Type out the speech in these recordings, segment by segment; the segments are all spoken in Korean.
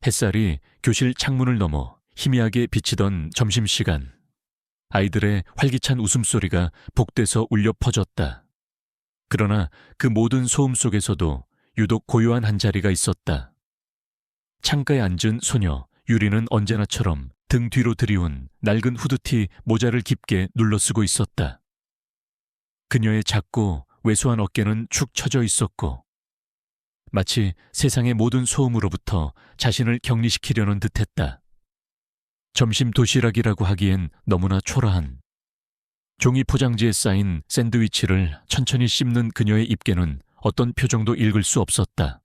햇살이 교실 창문을 넘어 희미하게 비치던 점심시간. 아이들의 활기찬 웃음소리가 복돼서 울려 퍼졌다. 그러나 그 모든 소음 속에서도 유독 고요한 한 자리가 있었다. 창가에 앉은 소녀 유리는 언제나처럼 등 뒤로 들이운 낡은 후드티 모자를 깊게 눌러쓰고 있었다. 그녀의 작고 왜소한 어깨는 축 처져 있었고 마치 세상의 모든 소음으로부터 자신을 격리시키려는 듯했다. 점심 도시락이라고 하기엔 너무나 초라한 종이 포장지에 쌓인 샌드위치를 천천히 씹는 그녀의 입계는 어떤 표정도 읽을 수 없었다.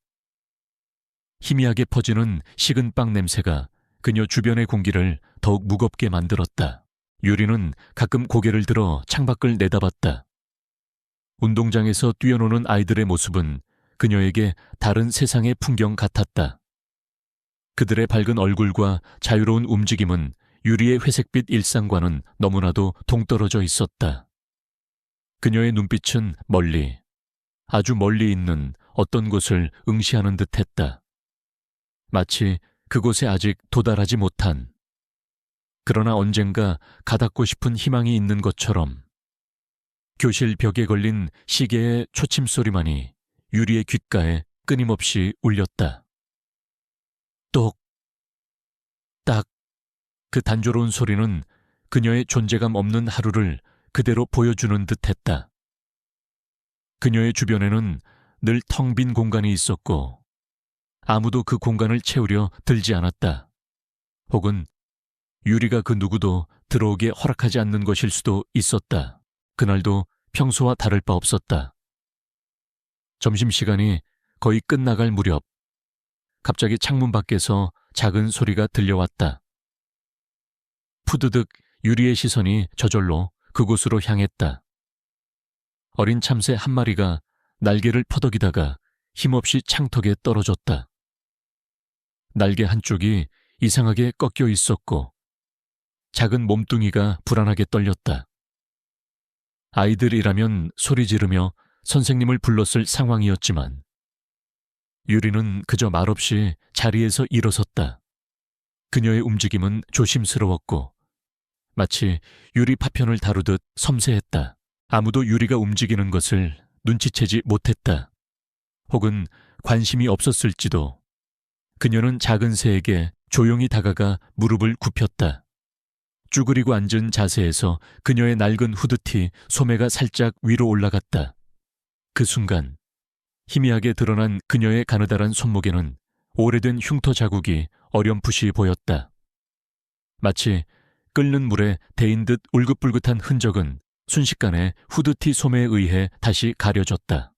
희미하게 퍼지는 식은 빵 냄새가 그녀 주변의 공기를 더욱 무겁게 만들었다. 유리는 가끔 고개를 들어 창밖을 내다봤다. 운동장에서 뛰어노는 아이들의 모습은 그녀에게 다른 세상의 풍경 같았다. 그들의 밝은 얼굴과 자유로운 움직임은 유리의 회색빛 일상과는 너무나도 동떨어져 있었다. 그녀의 눈빛은 멀리, 아주 멀리 있는 어떤 곳을 응시하는 듯했다. 마치 그곳에 아직 도달하지 못한, 그러나 언젠가 가닿고 싶은 희망이 있는 것처럼. 교실 벽에 걸린 시계의 초침소리만이 유리의 귓가에 끊임없이 울렸다. 똑, 딱, 그 단조로운 소리는 그녀의 존재감 없는 하루를 그대로 보여주는 듯했다. 그녀의 주변에는 늘 텅 빈 공간이 있었고 아무도 그 공간을 채우려 들지 않았다. 혹은 유리가 그 누구도 들어오게 허락하지 않는 것일 수도 있었다. 그날도 평소와 다를 바 없었다. 점심시간이 거의 끝나갈 무렵 갑자기 창문 밖에서 작은 소리가 들려왔다. 푸드득 유리의 시선이 저절로 그곳으로 향했다. 어린 참새 한 마리가 날개를 퍼덕이다가 힘없이 창턱에 떨어졌다. 날개 한쪽이 이상하게 꺾여 있었고 작은 몸뚱이가 불안하게 떨렸다. 아이들이라면 소리 지르며 선생님을 불렀을 상황이었지만 유리는 그저 말없이 자리에서 일어섰다. 그녀의 움직임은 조심스러웠고 마치 유리 파편을 다루듯 섬세했다. 아무도 유리가 움직이는 것을 눈치채지 못했다. 혹은 관심이 없었을지도. 그녀는 작은 새에게 조용히 다가가 무릎을 굽혔다. 쭈그리고 앉은 자세에서 그녀의 낡은 후드티 소매가 살짝 위로 올라갔다. 그 순간 희미하게 드러난 그녀의 가느다란 손목에는 오래된 흉터 자국이 어렴풋이 보였다. 마치 끓는 물에 데인 듯 울긋불긋한 흔적은 순식간에 후드티 소매에 의해 다시 가려졌다.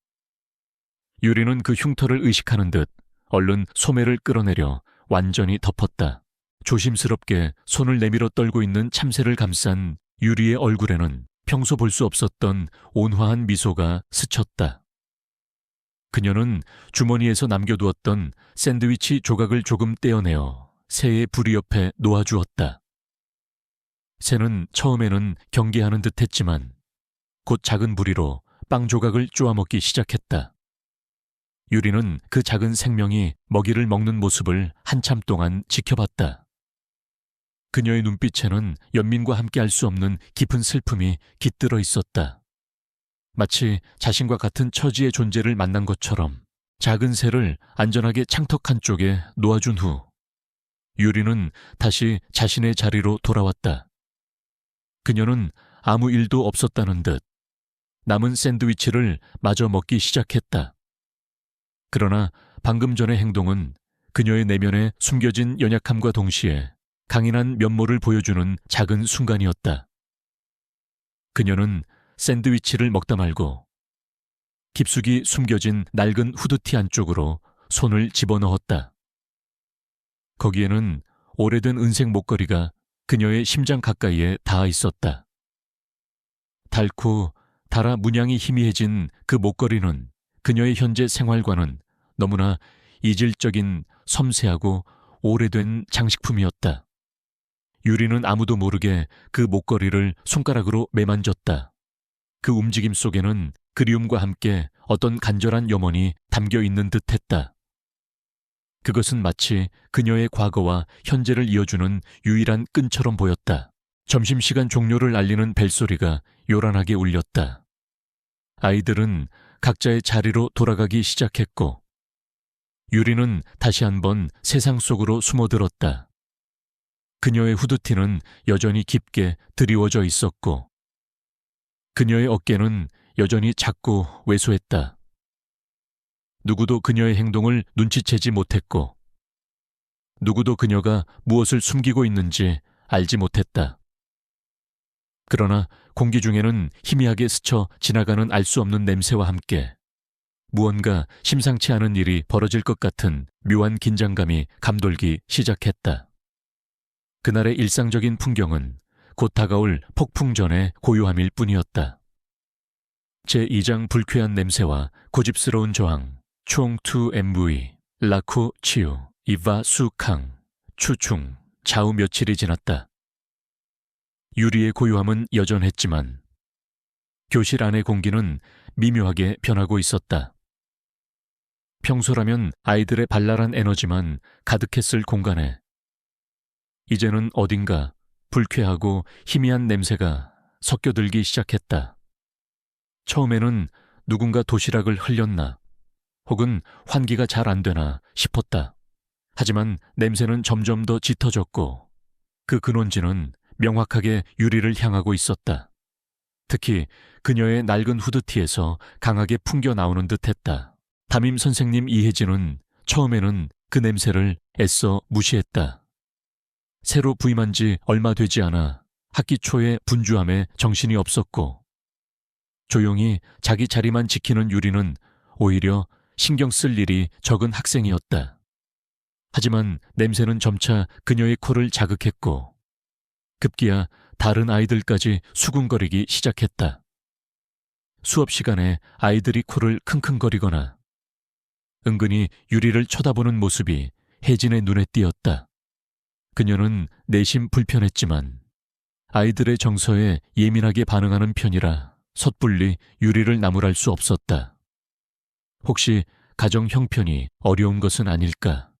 유리는 그 흉터를 의식하는 듯 얼른 소매를 끌어내려 완전히 덮었다. 조심스럽게 손을 내밀어 떨고 있는 참새를 감싼 유리의 얼굴에는 평소 볼 수 없었던 온화한 미소가 스쳤다. 그녀는 주머니에서 남겨두었던 샌드위치 조각을 조금 떼어내어 새의 부리 옆에 놓아주었다. 새는 처음에는 경계하는 듯했지만 곧 작은 부리로 빵 조각을 쪼아먹기 시작했다. 유리는 그 작은 생명이 먹이를 먹는 모습을 한참 동안 지켜봤다. 그녀의 눈빛에는 연민과 함께 할 수 없는 깊은 슬픔이 깃들어 있었다. 마치 자신과 같은 처지의 존재를 만난 것처럼 작은 새를 안전하게 창턱 한쪽에 놓아준 후 유리는 다시 자신의 자리로 돌아왔다. 그녀는 아무 일도 없었다는 듯 남은 샌드위치를 마저 먹기 시작했다. 그러나 방금 전의 행동은 그녀의 내면에 숨겨진 연약함과 동시에 강인한 면모를 보여주는 작은 순간이었다. 그녀는 샌드위치를 먹다 말고 깊숙이 숨겨진 낡은 후드티 안쪽으로 손을 집어넣었다. 거기에는 오래된 은색 목걸이가 그녀의 심장 가까이에 닿아 있었다. 닳고 달아 문양이 희미해진 그 목걸이는 그녀의 현재 생활과는 너무나 이질적인 섬세하고 오래된 장식품이었다. 유리는 아무도 모르게 그 목걸이를 손가락으로 매만졌다. 그 움직임 속에는 그리움과 함께 어떤 간절한 염원이 담겨 있는 듯했다. 그것은 마치 그녀의 과거와 현재를 이어주는 유일한 끈처럼 보였다. 점심시간 종료를 알리는 벨소리가 요란하게 울렸다. 아이들은 각자의 자리로 돌아가기 시작했고 유리는 다시 한번 세상 속으로 숨어들었다. 그녀의 후드티는 여전히 깊게 드리워져 있었고 그녀의 어깨는 여전히 작고 왜소했다. 누구도 그녀의 행동을 눈치채지 못했고 누구도 그녀가 무엇을 숨기고 있는지 알지 못했다. 그러나 공기 중에는 희미하게 스쳐 지나가는 알 수 없는 냄새와 함께 무언가 심상치 않은 일이 벌어질 것 같은 묘한 긴장감이 감돌기 시작했다. 그날의 일상적인 풍경은 곧 다가올 폭풍 전의 고요함일 뿐이었다. 제2장 불쾌한 냄새와 고집스러운 저항, 총투 MV, 라쿠 치유, 이바 수캉, 추충, 좌우 며칠이 지났다. 유리의 고요함은 여전했지만 교실 안의 공기는 미묘하게 변하고 있었다. 평소라면 아이들의 발랄한 에너지만 가득했을 공간에 이제는 어딘가 불쾌하고 희미한 냄새가 섞여들기 시작했다. 처음에는 누군가 도시락을 흘렸나 혹은 환기가 잘 안 되나 싶었다. 하지만 냄새는 점점 더 짙어졌고 그 근원지는 명확하게 유리를 향하고 있었다. 특히 그녀의 낡은 후드티에서 강하게 풍겨 나오는 듯했다. 담임 선생님 이혜진은 처음에는 그 냄새를 애써 무시했다. 새로 부임한 지 얼마 되지 않아 학기 초의 분주함에 정신이 없었고 조용히 자기 자리만 지키는 유리는 오히려 신경 쓸 일이 적은 학생이었다. 하지만 냄새는 점차 그녀의 코를 자극했고 급기야 다른 아이들까지 수군거리기 시작했다. 수업 시간에 아이들이 코를 킁킁거리거나 은근히 유리를 쳐다보는 모습이 혜진의 눈에 띄었다. 그녀는 내심 불편했지만 아이들의 정서에 예민하게 반응하는 편이라 섣불리 유리를 나무랄 수 없었다. 혹시 가정 형편이 어려운 것은 아닐까?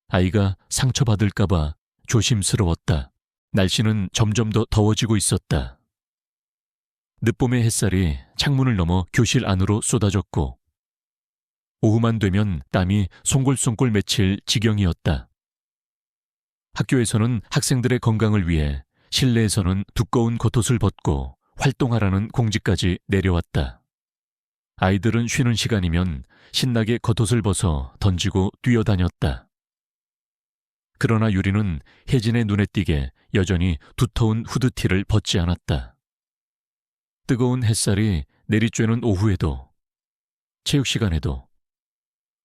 아이가 상처받을까봐 조심스러웠다. 날씨는 점점 더 더워지고 있었다. 늦봄의 햇살이 창문을 넘어 교실 안으로 쏟아졌고 오후만 되면 땀이 송골송골 맺힐 지경이었다. 학교에서는 학생들의 건강을 위해 실내에서는 두꺼운 겉옷을 벗고 활동하라는 공지까지 내려왔다. 아이들은 쉬는 시간이면 신나게 겉옷을 벗어 던지고 뛰어다녔다. 그러나 유리는 혜진의 눈에 띄게 여전히 두터운 후드티를 벗지 않았다. 뜨거운 햇살이 내리쬐는 오후에도, 체육 시간에도,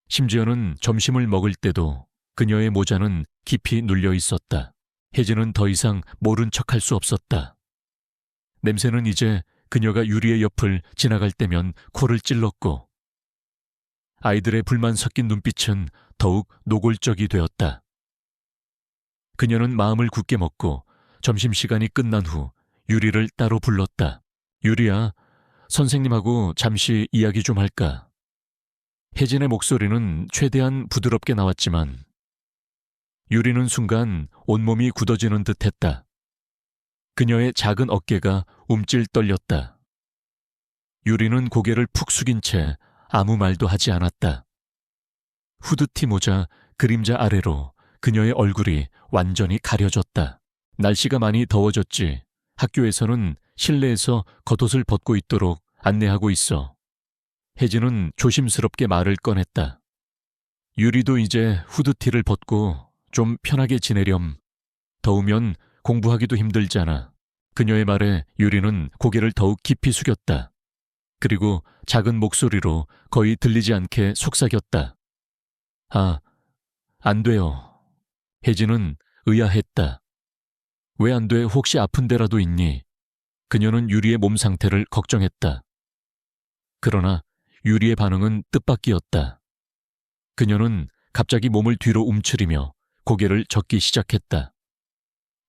심지어는 점심을 먹을 때도 그녀의 모자는 깊이 눌려 있었다. 혜진은 더 이상 모른 척할 수 없었다. 냄새는 이제 그녀가 유리의 옆을 지나갈 때면 코를 찔렀고 아이들의 불만 섞인 눈빛은 더욱 노골적이 되었다. 그녀는 마음을 굳게 먹고 점심시간이 끝난 후 유리를 따로 불렀다. 유리야, 선생님하고 잠시 이야기 좀 할까? 혜진의 목소리는 최대한 부드럽게 나왔지만 유리는 순간 온몸이 굳어지는 듯했다. 그녀의 작은 어깨가 움찔 떨렸다. 유리는 고개를 푹 숙인 채 아무 말도 하지 않았다. 후드티 모자 그림자 아래로 그녀의 얼굴이 완전히 가려졌다. 날씨가 많이 더워졌지. 학교에서는 실내에서 겉옷을 벗고 있도록 안내하고 있어. 혜진은 조심스럽게 말을 꺼냈다. 유리도 이제 후드티를 벗고 좀 편하게 지내렴. 더우면 공부하기도 힘들잖아. 그녀의 말에 유리는 고개를 더욱 깊이 숙였다. 그리고 작은 목소리로 거의 들리지 않게 속삭였다. 아, 안 돼요. 혜진은 의아했다. 왜 안 돼? 혹시 아픈 데라도 있니? 그녀는 유리의 몸 상태를 걱정했다. 그러나 유리의 반응은 뜻밖이었다. 그녀는 갑자기 몸을 뒤로 움츠리며 고개를 젓기 시작했다.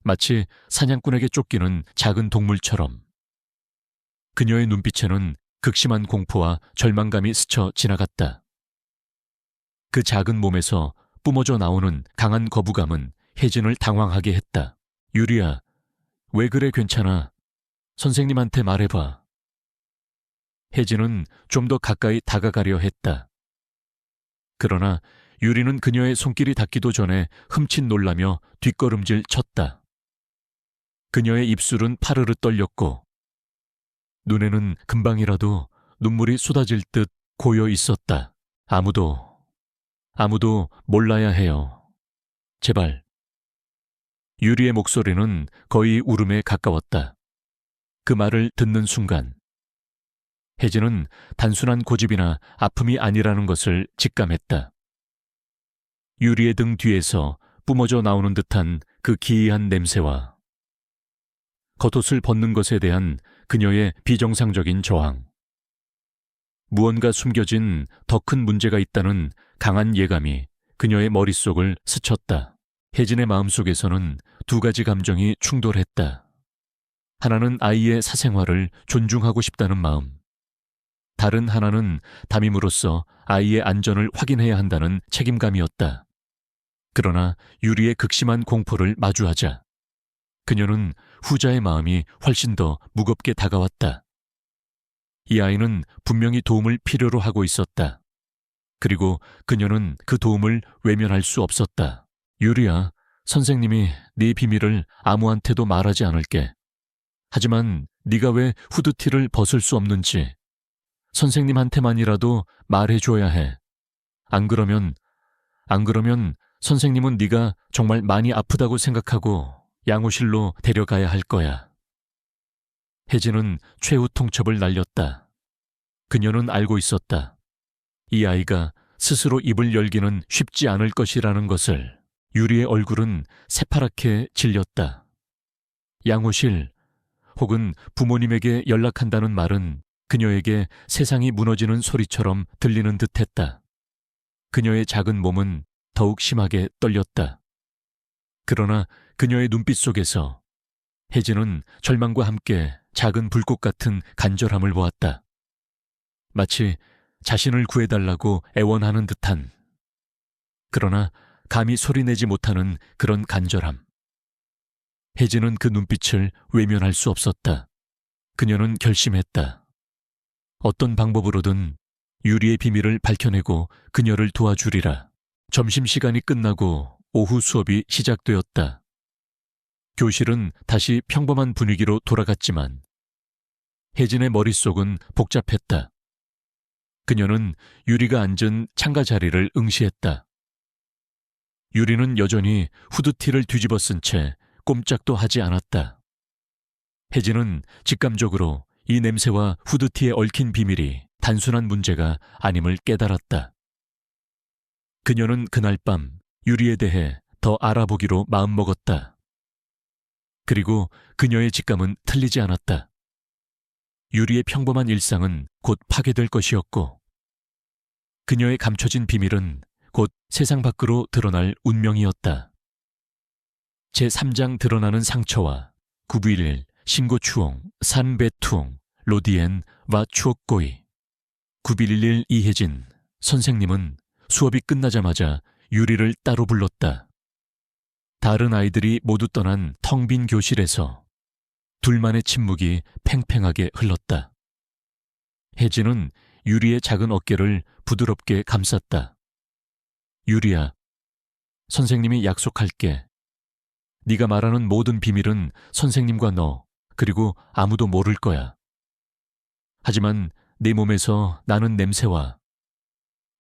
마치 사냥꾼에게 쫓기는 작은 동물처럼. 그녀의 눈빛에는 극심한 공포와 절망감이 스쳐 지나갔다. 그 작은 몸에서 뿜어져 나오는 강한 거부감은 혜진을 당황하게 했다. 유리야, 왜 그래? 괜찮아. 선생님한테 말해봐. 혜진은 좀 더 가까이 다가가려 했다. 그러나 유리는 그녀의 손길이 닿기도 전에 흠칫 놀라며 뒷걸음질 쳤다. 그녀의 입술은 파르르 떨렸고 눈에는 금방이라도 눈물이 쏟아질 듯 고여 있었다. 아무도 몰라야 해요. 제발. 유리의 목소리는 거의 울음에 가까웠다. 그 말을 듣는 순간 혜진은 단순한 고집이나 아픔이 아니라는 것을 직감했다. 유리의 등 뒤에서 뿜어져 나오는 듯한 그 기이한 냄새와 겉옷을 벗는 것에 대한 그녀의 비정상적인 저항. 무언가 숨겨진 더 큰 문제가 있다는 강한 예감이 그녀의 머릿속을 스쳤다. 혜진의 마음속에서는 두 가지 감정이 충돌했다. 하나는 아이의 사생활을 존중하고 싶다는 마음. 다른 하나는 담임으로서 아이의 안전을 확인해야 한다는 책임감이었다. 그러나 유리의 극심한 공포를 마주하자 그녀는 후자의 마음이 훨씬 더 무겁게 다가왔다. 이 아이는 분명히 도움을 필요로 하고 있었다. 그리고 그녀는 그 도움을 외면할 수 없었다. 유리야, 선생님이 네 비밀을 아무한테도 말하지 않을게. 하지만 네가 왜 후드티를 벗을 수 없는지 선생님한테만이라도 말해줘야 해. 안 그러면 선생님은 네가 정말 많이 아프다고 생각하고 양호실로 데려가야 할 거야. 혜진은 최후 통첩을 날렸다. 그녀는 알고 있었다. 이 아이가 스스로 입을 열기는 쉽지 않을 것이라는 것을. 유리의 얼굴은 새파랗게 질렸다. 양호실 혹은 부모님에게 연락한다는 말은 그녀에게 세상이 무너지는 소리처럼 들리는 듯했다. 그녀의 작은 몸은 더욱 심하게 떨렸다. 그러나 그녀의 눈빛 속에서 혜진은 절망과 함께 작은 불꽃 같은 간절함을 보았다. 마치 자신을 구해달라고 애원하는 듯한, 그러나 감히 소리내지 못하는 그런 간절함. 혜진은 그 눈빛을 외면할 수 없었다. 그녀는 결심했다. 어떤 방법으로든 유리의 비밀을 밝혀내고 그녀를 도와주리라. 점심시간이 끝나고 오후 수업이 시작되었다. 교실은 다시 평범한 분위기로 돌아갔지만 혜진의 머릿속은 복잡했다. 그녀는 유리가 앉은 창가 자리를 응시했다. 유리는 여전히 후드티를 뒤집어 쓴 채 꼼짝도 하지 않았다. 혜진은 직감적으로 이 냄새와 후드티에 얽힌 비밀이 단순한 문제가 아님을 깨달았다. 그녀는 그날 밤 유리에 대해 더 알아보기로 마음먹었다. 그리고 그녀의 직감은 틀리지 않았다. 유리의 평범한 일상은 곧 파괴될 것이었고 그녀의 감춰진 비밀은 곧 세상 밖으로 드러날 운명이었다. 제3장 드러나는 상처와 911 신고추옹 산베투옹 로디엔 와 추옥고이 9111 이혜진 선생님은 수업이 끝나자마자 유리를 따로 불렀다. 다른 아이들이 모두 떠난 텅 빈 교실에서 둘만의 침묵이 팽팽하게 흘렀다. 혜진은 유리의 작은 어깨를 부드럽게 감쌌다. 유리야, 선생님이 약속할게. 네가 말하는 모든 비밀은 선생님과 너, 그리고 아무도 모를 거야. 하지만 네 몸에서 나는 냄새와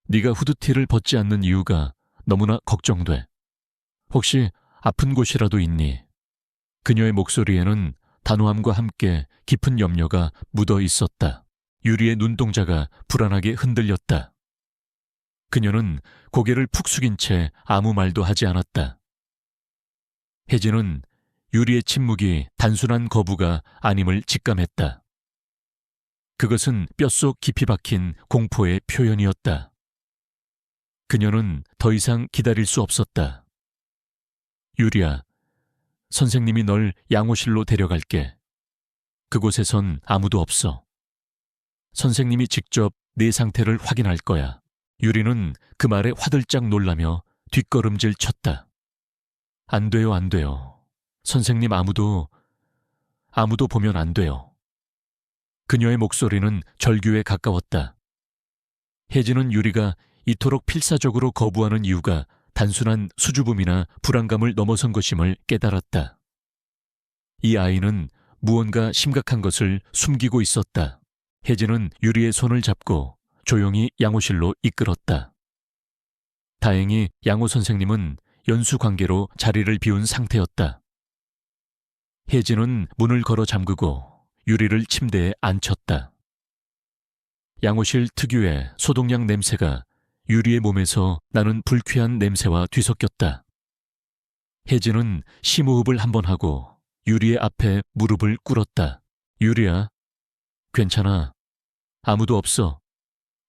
네가 후드티를 벗지 않는 이유가 너무나 걱정돼. 혹시 아픈 곳이라도 있니? 그녀의 목소리에는 단호함과 함께 깊은 염려가 묻어 있었다. 유리의 눈동자가 불안하게 흔들렸다. 그녀는 고개를 푹 숙인 채 아무 말도 하지 않았다. 혜진은 유리의 침묵이 단순한 거부가 아님을 직감했다. 그것은 뼛속 깊이 박힌 공포의 표현이었다. 그녀는 더 이상 기다릴 수 없었다. 유리야, 선생님이 널 양호실로 데려갈게. 그곳에선 아무도 없어. 선생님이 직접 네 상태를 확인할 거야. 유리는 그 말에 화들짝 놀라며 뒷걸음질 쳤다. 안 돼요, 안 돼요. 선생님 아무도 보면 안 돼요. 그녀의 목소리는 절규에 가까웠다. 혜진은 유리가 이토록 필사적으로 거부하는 이유가 단순한 수줍음이나 불안감을 넘어선 것임을 깨달았다. 이 아이는 무언가 심각한 것을 숨기고 있었다. 혜진은 유리의 손을 잡고 조용히 양호실로 이끌었다. 다행히 양호 선생님은 연수 관계로 자리를 비운 상태였다. 혜진은 문을 걸어 잠그고 유리를 침대에 앉혔다. 양호실 특유의 소독약 냄새가 유리의 몸에서 나는 불쾌한 냄새와 뒤섞였다. 혜진은 심호흡을 한번 하고 유리의 앞에 무릎을 꿇었다. 유리야, 괜찮아. 아무도 없어.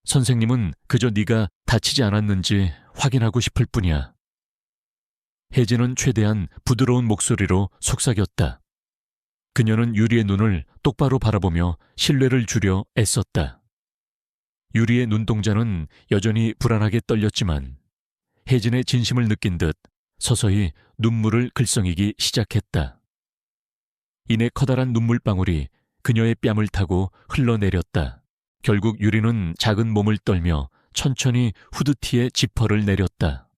선생님은 그저 네가 다치지 않았는지 확인하고 싶을 뿐이야. 혜진은 최대한 부드러운 목소리로 속삭였다. 그녀는 유리의 눈을 똑바로 바라보며 신뢰를 주려 애썼다. 유리의 눈동자는 여전히 불안하게 떨렸지만 혜진의 진심을 느낀 듯 서서히 눈물을 글썽이기 시작했다. 이내 커다란 눈물방울이 그녀의 뺨을 타고 흘러내렸다. 결국 유리는 작은 몸을 떨며 천천히 후드티의 지퍼를 내렸다.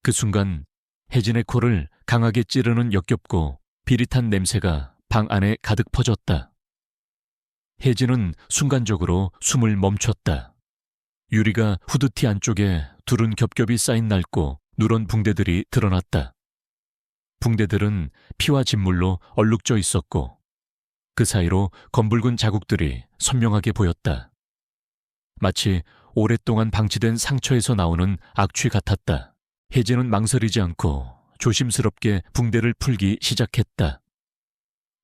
그 순간 혜진의 코를 강하게 찌르는 역겹고 비릿한 냄새가 방 안에 가득 퍼졌다. 혜진은 순간적으로 숨을 멈췄다. 유리가 후드티 안쪽에 두른 겹겹이 쌓인 낡고 누런 붕대들이 드러났다. 붕대들은 피와 진물로 얼룩져 있었고 그 사이로 검붉은 자국들이 선명하게 보였다. 마치 오랫동안 방치된 상처에서 나오는 악취 같았다. 혜진은 망설이지 않고 조심스럽게 붕대를 풀기 시작했다.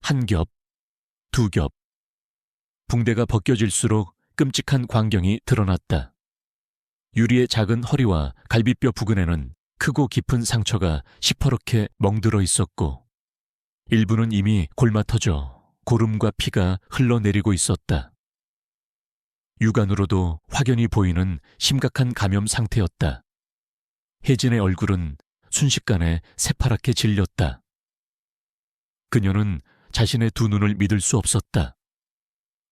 한 겹, 두 겹. 붕대가 벗겨질수록 끔찍한 광경이 드러났다. 유리의 작은 허리와 갈비뼈 부근에는 크고 깊은 상처가 시퍼렇게 멍들어 있었고 일부는 이미 골마터져 고름과 피가 흘러내리고 있었다. 육안으로도 확연히 보이는 심각한 감염 상태였다. 혜진의 얼굴은 순식간에 새파랗게 질렸다. 그녀는 자신의 두 눈을 믿을 수 없었다.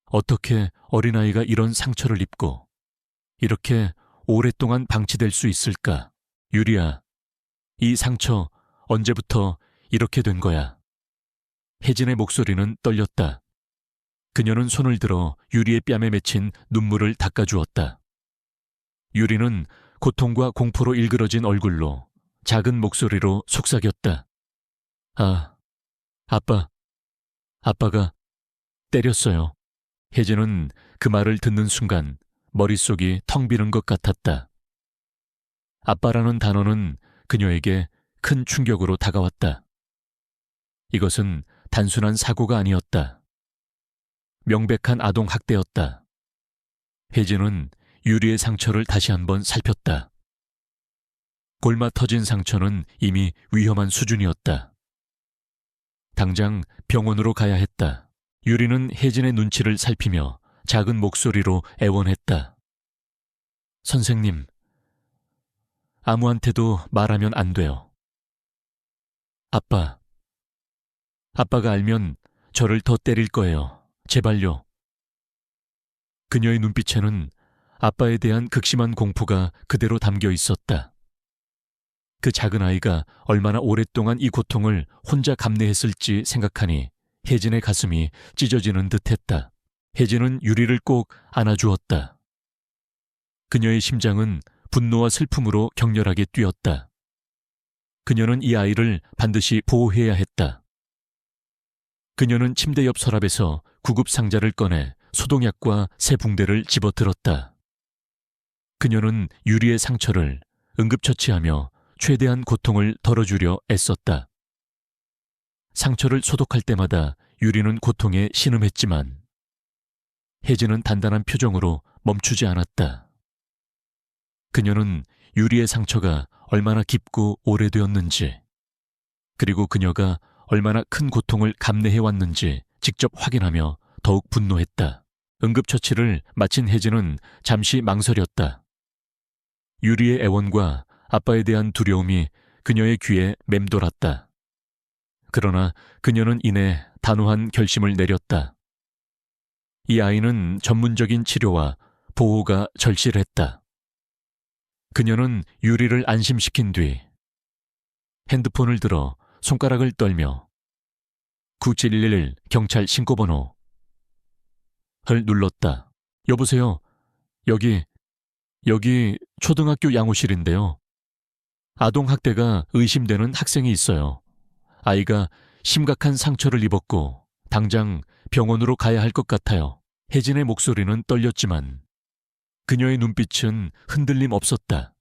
어떻게 어린아이가 이런 상처를 입고 이렇게 오랫동안 방치될 수 있을까? 유리야, 이 상처 언제부터 이렇게 된 거야? 혜진의 목소리는 떨렸다. 그녀는 손을 들어 유리의 뺨에 맺힌 눈물을 닦아주었다. 유리는 고통과 공포로 일그러진 얼굴로 작은 목소리로 속삭였다. 아빠가 때렸어요. 혜진은 그 말을 듣는 순간 머릿속이 텅 비는 것 같았다. 아빠라는 단어는 그녀에게 큰 충격으로 다가왔다. 이것은 단순한 사고가 아니었다. 명백한 아동 학대였다. 혜진은 유리의 상처를 다시 한번 살폈다. 골마 터진 상처는 이미 위험한 수준이었다. 당장 병원으로 가야 했다. 유리는 혜진의 눈치를 살피며 작은 목소리로 애원했다. 선생님, 아무한테도 말하면 안 돼요. 아빠가 알면 저를 더 때릴 거예요. 제발요. 그녀의 눈빛에는 아빠에 대한 극심한 공포가 그대로 담겨 있었다. 그 작은 아이가 얼마나 오랫동안 이 고통을 혼자 감내했을지 생각하니 혜진의 가슴이 찢어지는 듯했다. 혜진은 유리를 꼭 안아주었다. 그녀의 심장은 분노와 슬픔으로 격렬하게 뛰었다. 그녀는 이 아이를 반드시 보호해야 했다. 그녀는 침대 옆 서랍에서 구급 상자를 꺼내 소독약과 새 붕대를 집어들었다. 그녀는 유리의 상처를 응급처치하며 최대한 고통을 덜어주려 애썼다. 상처를 소독할 때마다 유리는 고통에 신음했지만 혜진은 단단한 표정으로 멈추지 않았다. 그녀는 유리의 상처가 얼마나 깊고 오래되었는지, 그리고 그녀가 얼마나 큰 고통을 감내해왔는지 직접 확인하며 더욱 분노했다. 응급처치를 마친 혜진은 잠시 망설였다. 유리의 애원과 아빠에 대한 두려움이 그녀의 귀에 맴돌았다. 그러나 그녀는 이내 단호한 결심을 내렸다. 이 아이는 전문적인 치료와 보호가 절실했다. 그녀는 유리를 안심시킨 뒤 핸드폰을 들어 손가락을 떨며 9711 경찰 신고번호를 눌렀다. 여보세요. 여기 초등학교 양호실인데요. 아동학대가 의심되는 학생이 있어요. 아이가 심각한 상처를 입었고 당장 병원으로 가야 할 것 같아요. 혜진의 목소리는 떨렸지만 그녀의 눈빛은 흔들림 없었다.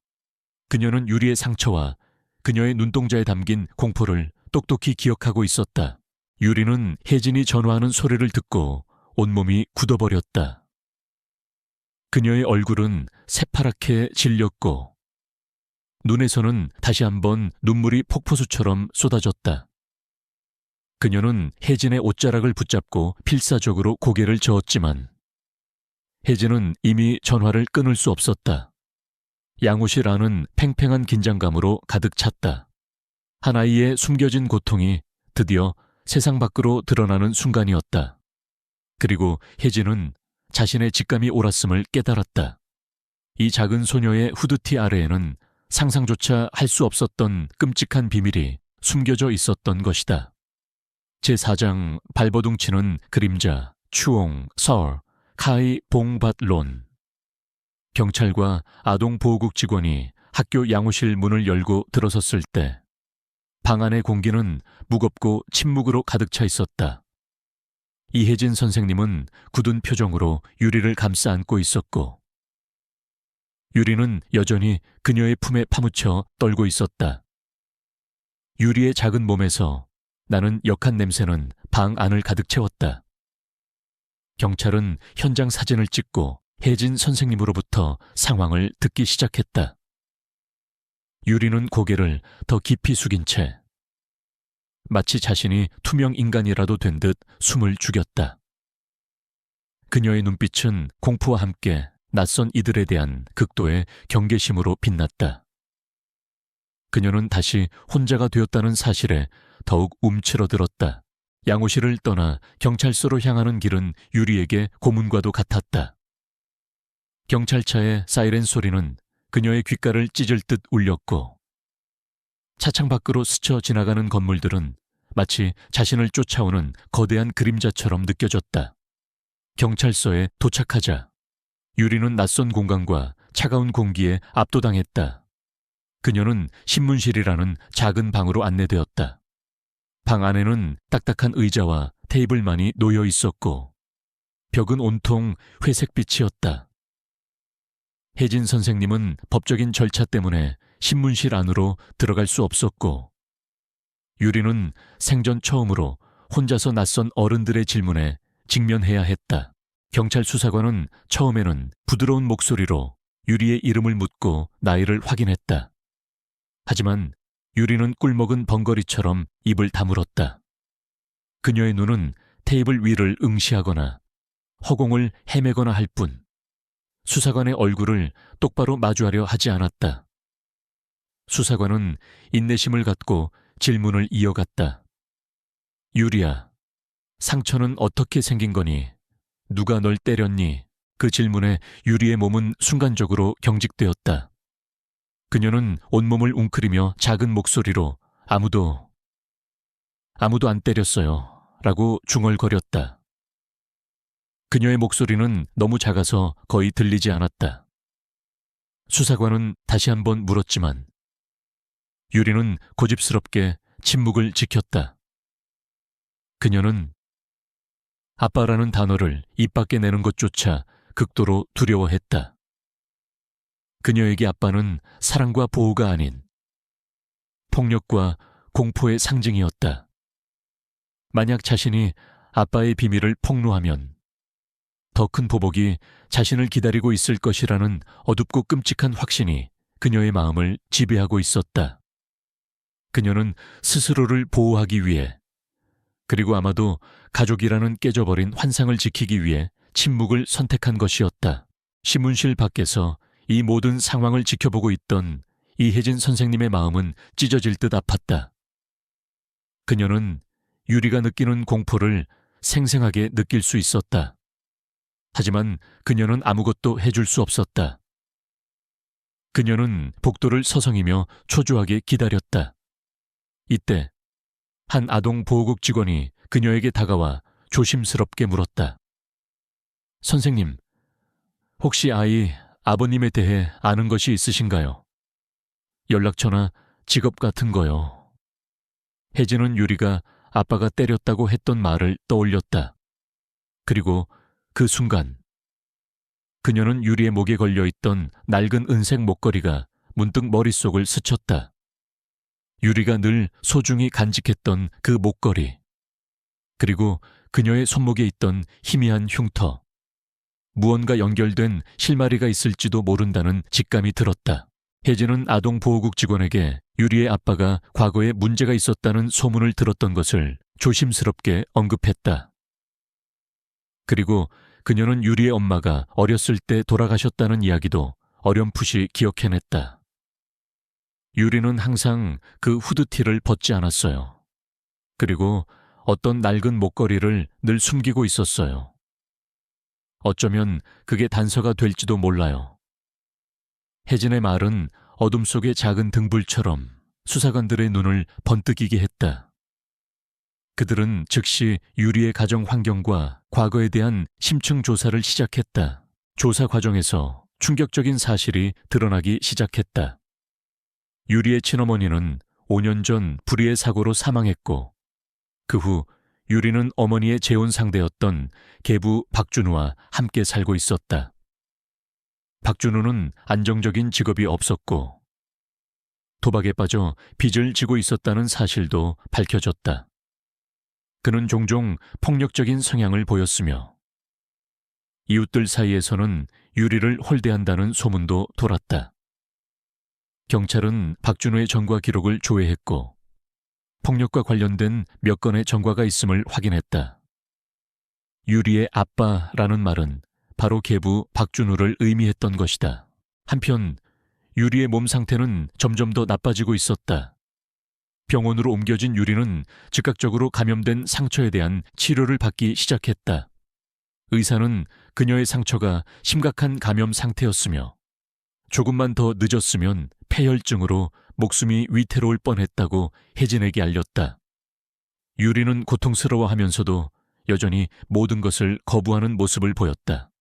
그녀는 유리의 상처와 그녀의 눈동자에 담긴 공포를 똑똑히 기억하고 있었다. 유리는 혜진이 전화하는 소리를 듣고 온몸이 굳어버렸다. 그녀의 얼굴은 새파랗게 질렸고 눈에서는 다시 한번 눈물이 폭포수처럼 쏟아졌다. 그녀는 혜진의 옷자락을 붙잡고 필사적으로 고개를 저었지만 혜진은 이미 전화를 끊을 수 없었다. 양호실 안은 팽팽한 긴장감으로 가득 찼다. 한 아이의 숨겨진 고통이 드디어 세상 밖으로 드러나는 순간이었다. 그리고 혜진은 자신의 직감이 옳았음을 깨달았다. 이 작은 소녀의 후드티 아래에는 상상조차 할 수 없었던 끔찍한 비밀이 숨겨져 있었던 것이다. 제4장 발버둥치는 그림자, 추옹, 설, 카이 봉밭론. 경찰과 아동보호국 직원이 학교 양호실 문을 열고 들어섰을 때 방 안의 공기는 무겁고 침묵으로 가득 차 있었다. 이혜진 선생님은 굳은 표정으로 유리를 감싸 안고 있었고 유리는 여전히 그녀의 품에 파묻혀 떨고 있었다. 유리의 작은 몸에서 나는 역한 냄새는 방 안을 가득 채웠다. 경찰은 현장 사진을 찍고 혜진 선생님으로부터 상황을 듣기 시작했다. 유리는 고개를 더 깊이 숙인 채 마치 자신이 투명 인간이라도 된 듯 숨을 죽였다. 그녀의 눈빛은 공포와 함께 낯선 이들에 대한 극도의 경계심으로 빛났다. 그녀는 다시 혼자가 되었다는 사실에 더욱 움츠러들었다. 양호실을 떠나 경찰서로 향하는 길은 유리에게 고문과도 같았다. 경찰차의 사이렌 소리는 그녀의 귓가를 찢을 듯 울렸고 차창 밖으로 스쳐 지나가는 건물들은 마치 자신을 쫓아오는 거대한 그림자처럼 느껴졌다. 경찰서에 도착하자 유리는 낯선 공간과 차가운 공기에 압도당했다. 그녀는 신문실이라는 작은 방으로 안내되었다. 방 안에는 딱딱한 의자와 테이블만이 놓여 있었고 벽은 온통 회색빛이었다. 혜진 선생님은 법적인 절차 때문에 신문실 안으로 들어갈 수 없었고 유리는 생전 처음으로 혼자서 낯선 어른들의 질문에 직면해야 했다. 경찰 수사관은 처음에는 부드러운 목소리로 유리의 이름을 묻고 나이를 확인했다. 하지만 유리는 꿀먹은 벙거리처럼 입을 다물었다. 그녀의 눈은 테이블 위를 응시하거나 허공을 헤매거나 할 뿐 수사관의 얼굴을 똑바로 마주하려 하지 않았다. 수사관은 인내심을 갖고 질문을 이어갔다. 유리야, 상처는 어떻게 생긴 거니? 누가 널 때렸니? 그 질문에 유리의 몸은 순간적으로 경직되었다. 그녀는 온몸을 웅크리며 작은 목소리로 아무도 안 때렸어요. 라고 중얼거렸다. 그녀의 목소리는 너무 작아서 거의 들리지 않았다. 수사관은 다시 한번 물었지만 유리는 고집스럽게 침묵을 지켰다. 그녀는 아빠라는 단어를 입 밖에 내는 것조차 극도로 두려워했다. 그녀에게 아빠는 사랑과 보호가 아닌 폭력과 공포의 상징이었다. 만약 자신이 아빠의 비밀을 폭로하면 더 큰 보복이 자신을 기다리고 있을 것이라는 어둡고 끔찍한 확신이 그녀의 마음을 지배하고 있었다. 그녀는 스스로를 보호하기 위해 그리고 아마도 가족이라는 깨져버린 환상을 지키기 위해 침묵을 선택한 것이었다. 신문실 밖에서 이 모든 상황을 지켜보고 있던 이혜진 선생님의 마음은 찢어질 듯 아팠다. 그녀는 유리가 느끼는 공포를 생생하게 느낄 수 있었다. 하지만 그녀는 아무것도 해줄 수 없었다. 그녀는 복도를 서성이며 초조하게 기다렸다. 이때 한 아동보호국 직원이 그녀에게 다가와 조심스럽게 물었다. 선생님, 혹시 아버님에 대해 아는 것이 있으신가요? 연락처나 직업 같은 거요. 혜진은 유리가 아빠가 때렸다고 했던 말을 떠올렸다. 그리고 그 순간 그녀는 유리의 목에 걸려있던 낡은 은색 목걸이가 문득 머릿속을 스쳤다. 유리가 늘 소중히 간직했던 그 목걸이, 그리고 그녀의 손목에 있던 희미한 흉터. 무언가 연결된 실마리가 있을지도 모른다는 직감이 들었다. 혜진은 아동보호국 직원에게 유리의 아빠가 과거에 문제가 있었다는 소문을 들었던 것을 조심스럽게 언급했다. 그리고 그녀는 유리의 엄마가 어렸을 때 돌아가셨다는 이야기도 어렴풋이 기억해냈다. 유리는 항상 그 후드티를 벗지 않았어요. 그리고 어떤 낡은 목걸이를 늘 숨기고 있었어요. 어쩌면 그게 단서가 될지도 몰라요. 혜진의 말은 어둠 속의 작은 등불처럼 수사관들의 눈을 번뜩이게 했다. 그들은 즉시 유리의 가정 환경과 과거에 대한 심층 조사를 시작했다. 조사 과정에서 충격적인 사실이 드러나기 시작했다. 유리의 친어머니는 5년 전 불의의 사고로 사망했고, 그 후 유리는 어머니의 재혼 상대였던 계부 박준우와 함께 살고 있었다. 박준우는 안정적인 직업이 없었고 도박에 빠져 빚을 지고 있었다는 사실도 밝혀졌다. 그는 종종 폭력적인 성향을 보였으며 이웃들 사이에서는 유리를 홀대한다는 소문도 돌았다. 경찰은 박준우의 전과 기록을 조회했고 폭력과 관련된 몇 건의 전과가 있음을 확인했다. 유리의 아빠라는 말은 바로 계부 박준우를 의미했던 것이다. 한편 유리의 몸 상태는 점점 더 나빠지고 있었다. 병원으로 옮겨진 유리는 즉각적으로 감염된 상처에 대한 치료를 받기 시작했다. 의사는 그녀의 상처가 심각한 감염 상태였으며 조금만 더 늦었으면 폐혈증으로 목숨이 위태로울 뻔했다고 혜진에게 알렸다. 유리는 고통스러워하면서도 여전히 모든 것을 거부하는 모습을 보였다.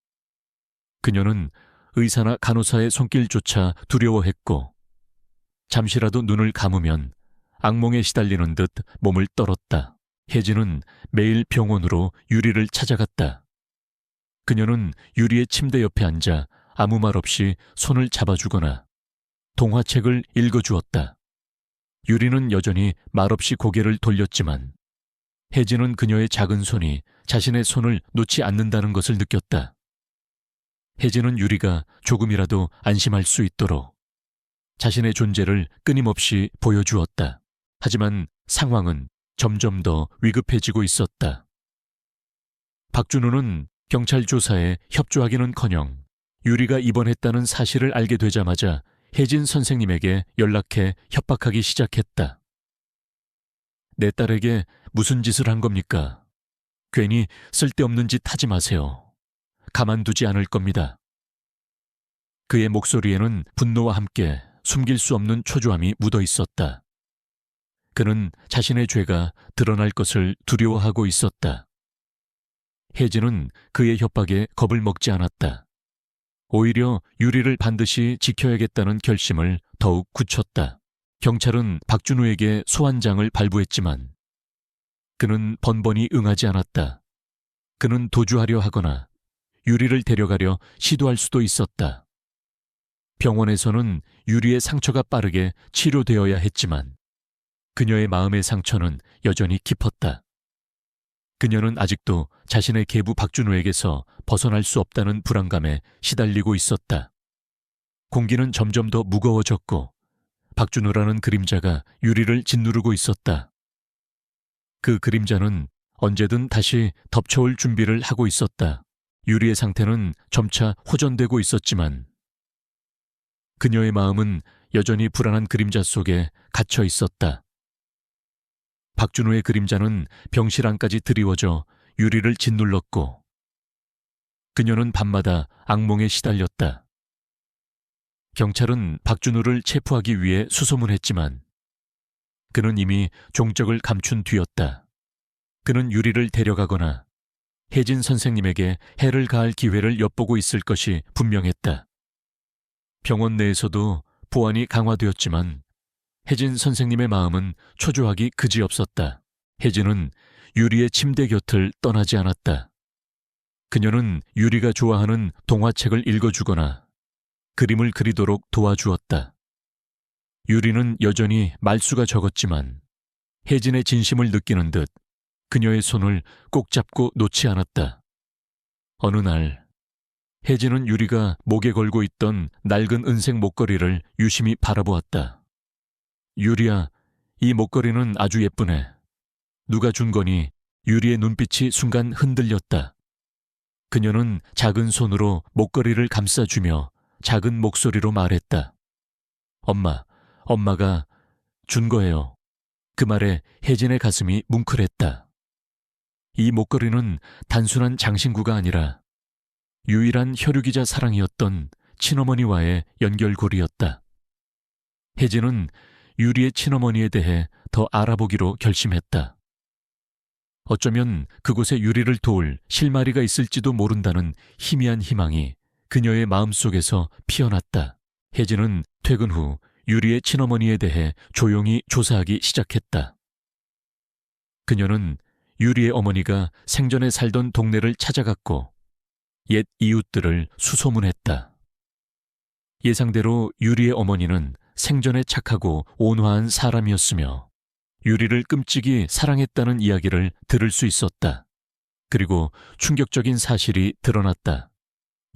그녀는 의사나 간호사의 손길조차 두려워했고 잠시라도 눈을 감으면 악몽에 시달리는 듯 몸을 떨었다. 혜진은 매일 병원으로 유리를 찾아갔다. 그녀는 유리의 침대 옆에 앉아 아무 말 없이 손을 잡아주거나 동화책을 읽어주었다. 유리는 여전히 말없이 고개를 돌렸지만 혜진은 그녀의 작은 손이 자신의 손을 놓지 않는다는 것을 느꼈다. 혜진은 유리가 조금이라도 안심할 수 있도록 자신의 존재를 끊임없이 보여주었다. 하지만 상황은 점점 더 위급해지고 있었다. 박준우는 경찰 조사에 협조하기는커녕 유리가 입원했다는 사실을 알게 되자마자 혜진 선생님에게 연락해 협박하기 시작했다. 내 딸에게 무슨 짓을 한 겁니까? 괜히 쓸데없는 짓 하지 마세요. 가만두지 않을 겁니다. 그의 목소리에는 분노와 함께 숨길 수 없는 초조함이 묻어 있었다. 그는 자신의 죄가 드러날 것을 두려워하고 있었다. 혜진은 그의 협박에 겁을 먹지 않았다. 오히려 유리를 반드시 지켜야겠다는 결심을 더욱 굳혔다. 경찰은 박준우에게 소환장을 발부했지만 그는 번번이 응하지 않았다. 그는 도주하려 하거나 유리를 데려가려 시도할 수도 있었다. 병원에서는 유리의 상처가 빠르게 치료되어야 했지만 그녀의 마음의 상처는 여전히 깊었다. 그녀는 아직도 자신의 계부 박준우에게서 벗어날 수 없다는 불안감에 시달리고 있었다. 공기는 점점 더 무거워졌고 박준우라는 그림자가 유리를 짓누르고 있었다. 그 그림자는 언제든 다시 덮쳐올 준비를 하고 있었다. 유리의 상태는 점차 호전되고 있었지만 그녀의 마음은 여전히 불안한 그림자 속에 갇혀 있었다. 박준호의 그림자는 병실 안까지 드리워져 유리를 짓눌렀고 그녀는 밤마다 악몽에 시달렸다. 경찰은 박준호를 체포하기 위해 수소문했지만 그는 이미 종적을 감춘 뒤였다. 그는 유리를 데려가거나 혜진 선생님에게 해를 가할 기회를 엿보고 있을 것이 분명했다. 병원 내에서도 보안이 강화되었지만 혜진 선생님의 마음은 초조하기 그지없었다. 혜진은 유리의 침대 곁을 떠나지 않았다. 그녀는 유리가 좋아하는 동화책을 읽어주거나 그림을 그리도록 도와주었다. 유리는 여전히 말수가 적었지만 혜진의 진심을 느끼는 듯 그녀의 손을 꼭 잡고 놓지 않았다. 어느 날 혜진은 유리가 목에 걸고 있던 낡은 은색 목걸이를 유심히 바라보았다. 유리야, 이 목걸이는 아주 예쁘네. 누가 준 거니? 유리의 눈빛이 순간 흔들렸다. 그녀는 작은 손으로 목걸이를 감싸주며 작은 목소리로 말했다. 엄마가 준 거예요. 그 말에 혜진의 가슴이 뭉클했다. 이 목걸이는 단순한 장신구가 아니라 유일한 혈육이자 사랑이었던 친어머니와의 연결고리였다. 혜진은 유리의 친어머니에 대해 더 알아보기로 결심했다. 어쩌면 그곳에 유리를 도울 실마리가 있을지도 모른다는 희미한 희망이 그녀의 마음속에서 피어났다. 혜진은 퇴근 후 유리의 친어머니에 대해 조용히 조사하기 시작했다. 그녀는 유리의 어머니가 생전에 살던 동네를 찾아갔고 옛 이웃들을 수소문했다. 예상대로 유리의 어머니는 생전에 착하고 온화한 사람이었으며 유리를 끔찍이 사랑했다는 이야기를 들을 수 있었다. 그리고 충격적인 사실이 드러났다.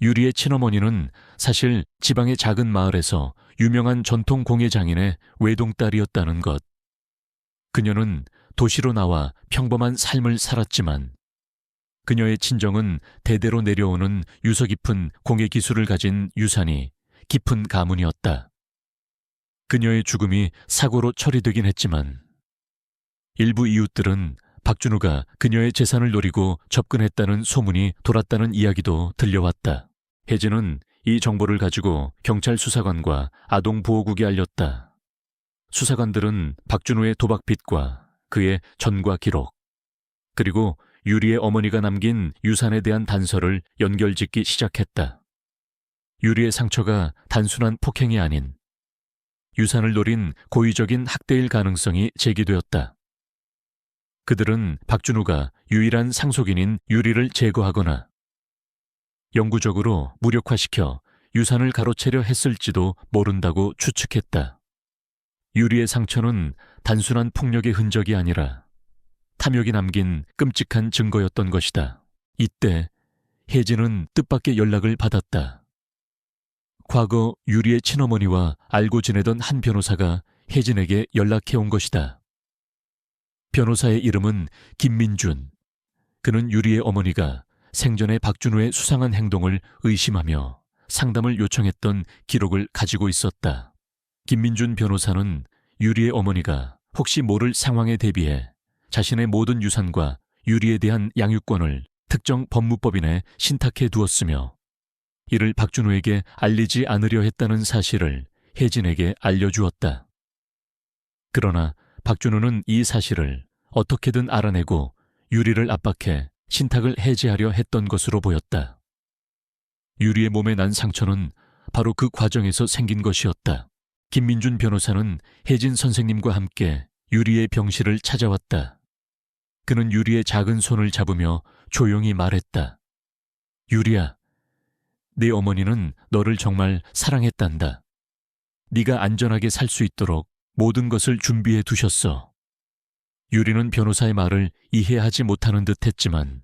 유리의 친어머니는 사실 지방의 작은 마을에서 유명한 전통 공예장인의 외동딸이었다는 것. 그녀는 도시로 나와 평범한 삶을 살았지만 그녀의 친정은 대대로 내려오는 유서 깊은 공예 기술을 가진 유산이 깊은 가문이었다. 그녀의 죽음이 사고로 처리되긴 했지만 일부 이웃들은 박준호가 그녀의 재산을 노리고 접근했다는 소문이 돌았다는 이야기도 들려왔다. 혜진은 이 정보를 가지고 경찰 수사관과 아동보호국에 알렸다. 수사관들은 박준호의 도박빚과 그의 전과 기록, 그리고 유리의 어머니가 남긴 유산에 대한 단서를 연결짓기 시작했다. 유리의 상처가 단순한 폭행이 아닌 유산을 노린 고의적인 학대일 가능성이 제기되었다. 그들은 박준호가 유일한 상속인인 유리를 제거하거나 영구적으로 무력화시켜 유산을 가로채려 했을지도 모른다고 추측했다. 유리의 상처는 단순한 폭력의 흔적이 아니라 탐욕이 남긴 끔찍한 증거였던 것이다. 이때 혜진은 뜻밖의 연락을 받았다. 과거 유리의 친어머니와 알고 지내던 한 변호사가 혜진에게 연락해온 것이다. 변호사의 이름은 김민준. 그는 유리의 어머니가 생전에 박준호의 수상한 행동을 의심하며 상담을 요청했던 기록을 가지고 있었다. 김민준 변호사는 유리의 어머니가 혹시 모를 상황에 대비해 자신의 모든 유산과 유리에 대한 양육권을 특정 법무법인에 신탁해 두었으며 이를 박준호에게 알리지 않으려 했다는 사실을 혜진에게 알려주었다. 그러나 박준호는 이 사실을 어떻게든 알아내고 유리를 압박해 신탁을 해지하려 했던 것으로 보였다. 유리의 몸에 난 상처는 바로 그 과정에서 생긴 것이었다. 김민준 변호사는 혜진 선생님과 함께 유리의 병실을 찾아왔다. 그는 유리의 작은 손을 잡으며 조용히 말했다. 유리야, 네 어머니는 너를 정말 사랑했단다. 네가 안전하게 살 수 있도록 모든 것을 준비해 두셨어. 유리는 변호사의 말을 이해하지 못하는 듯 했지만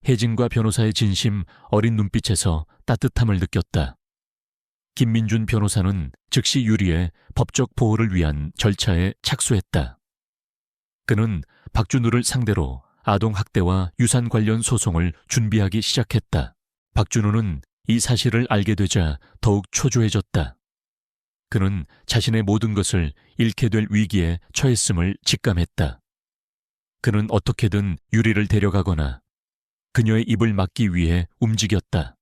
혜진과 변호사의 진심 어린 눈빛에서 따뜻함을 느꼈다. 김민준 변호사는 즉시 유리의 법적 보호를 위한 절차에 착수했다. 그는 박준호를 상대로 아동학대와 유산 관련 소송을 준비하기 시작했다. 박준호는 이 사실을 알게 되자 더욱 초조해졌다. 그는 자신의 모든 것을 잃게 될 위기에 처했음을 직감했다. 그는 어떻게든 유리를 데려가거나 그녀의 입을 막기 위해 움직였다.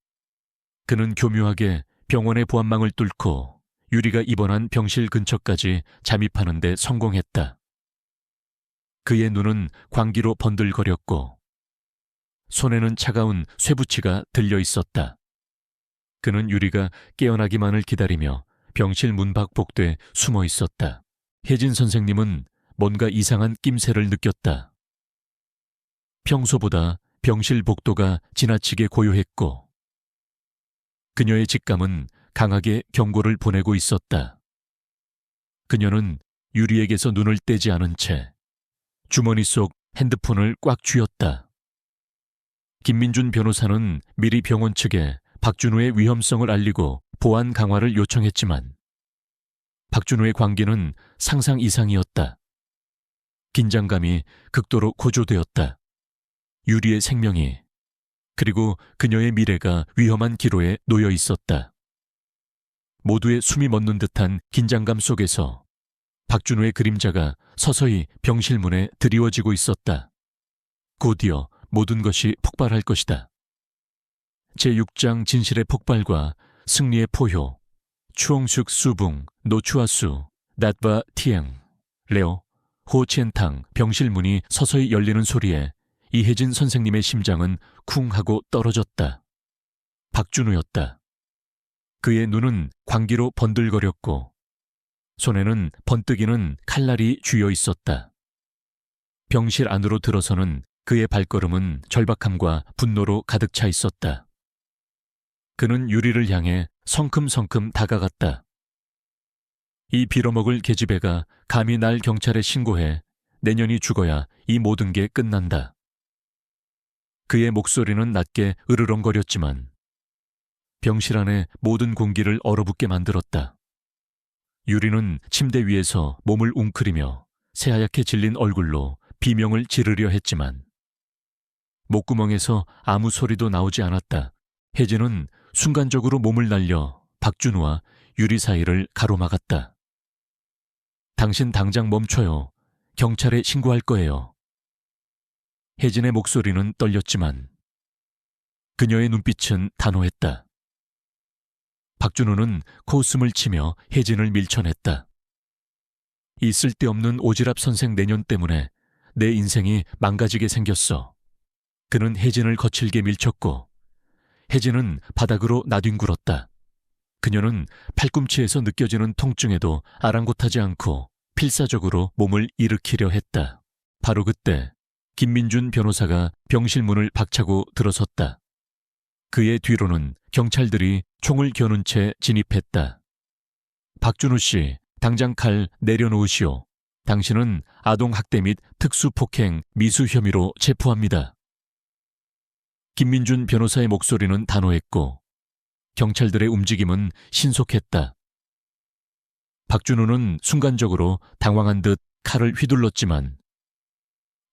그는 교묘하게 병원의 보안망을 뚫고 유리가 입원한 병실 근처까지 잠입하는 데 성공했다. 그의 눈은 광기로 번들거렸고 손에는 차가운 쇠붙이가 들려 있었다. 그는 유리가 깨어나기만을 기다리며 병실 문 밖 복도에 숨어 있었다. 혜진 선생님은 뭔가 이상한 낌새를 느꼈다. 평소보다 병실 복도가 지나치게 고요했고 그녀의 직감은 강하게 경고를 보내고 있었다. 그녀는 유리에게서 눈을 떼지 않은 채 주머니 속 핸드폰을 꽉 쥐었다. 김민준 변호사는 미리 병원 측에 박준우의 위험성을 알리고 보안 강화를 요청했지만 박준우의 관계는 상상 이상이었다. 긴장감이 극도로 고조되었다. 유리의 생명이 그리고 그녀의 미래가 위험한 기로에 놓여 있었다. 모두의 숨이 멎는 듯한 긴장감 속에서 박준우의 그림자가 서서히 병실 문에 드리워지고 있었다. 곧이어 모든 것이 폭발할 것이다. 제6장 진실의 폭발과 승리의 포효, 추홍숙 수붕, 노추아수, 낫바 티엥, 레오, 호치엔탕 병실 문이 서서히 열리는 소리에 이혜진 선생님의 심장은 쿵 하고 떨어졌다. 박준우였다. 그의 눈은 광기로 번들거렸고 손에는 번뜩이는 칼날이 쥐어 있었다. 병실 안으로 들어서는 그의 발걸음은 절박함과 분노로 가득 차 있었다. 그는 유리를 향해 성큼성큼 다가갔다. 이 빌어먹을 계집애가 감히 날 경찰에 신고해 내년이 죽어야 이 모든 게 끝난다. 그의 목소리는 낮게 으르렁거렸지만 병실 안의 모든 공기를 얼어붙게 만들었다. 유리는 침대 위에서 몸을 웅크리며 새하얗게 질린 얼굴로 비명을 지르려 했지만 목구멍에서 아무 소리도 나오지 않았다. 혜진은 순간적으로 몸을 날려 박준우와 유리 사이를 가로막았다. 당신 당장 멈춰요. 경찰에 신고할 거예요. 혜진의 목소리는 떨렸지만 그녀의 눈빛은 단호했다. 박준우는 코웃음을 치며 혜진을 밀쳐냈다. 이 쓸데없는 오지랖 선생 내년 때문에 내 인생이 망가지게 생겼어. 그는 혜진을 거칠게 밀쳤고 혜진은 바닥으로 나뒹굴었다. 그녀는 팔꿈치에서 느껴지는 통증에도 아랑곳하지 않고 필사적으로 몸을 일으키려 했다. 바로 그때 김민준 변호사가 병실 문을 박차고 들어섰다. 그의 뒤로는 경찰들이 총을 겨눈 채 진입했다. 박준우 씨, 당장 칼 내려놓으시오. 당신은 아동학대 및 특수폭행 미수 혐의로 체포합니다. 김민준 변호사의 목소리는 단호했고 경찰들의 움직임은 신속했다. 박준우는 순간적으로 당황한 듯 칼을 휘둘렀지만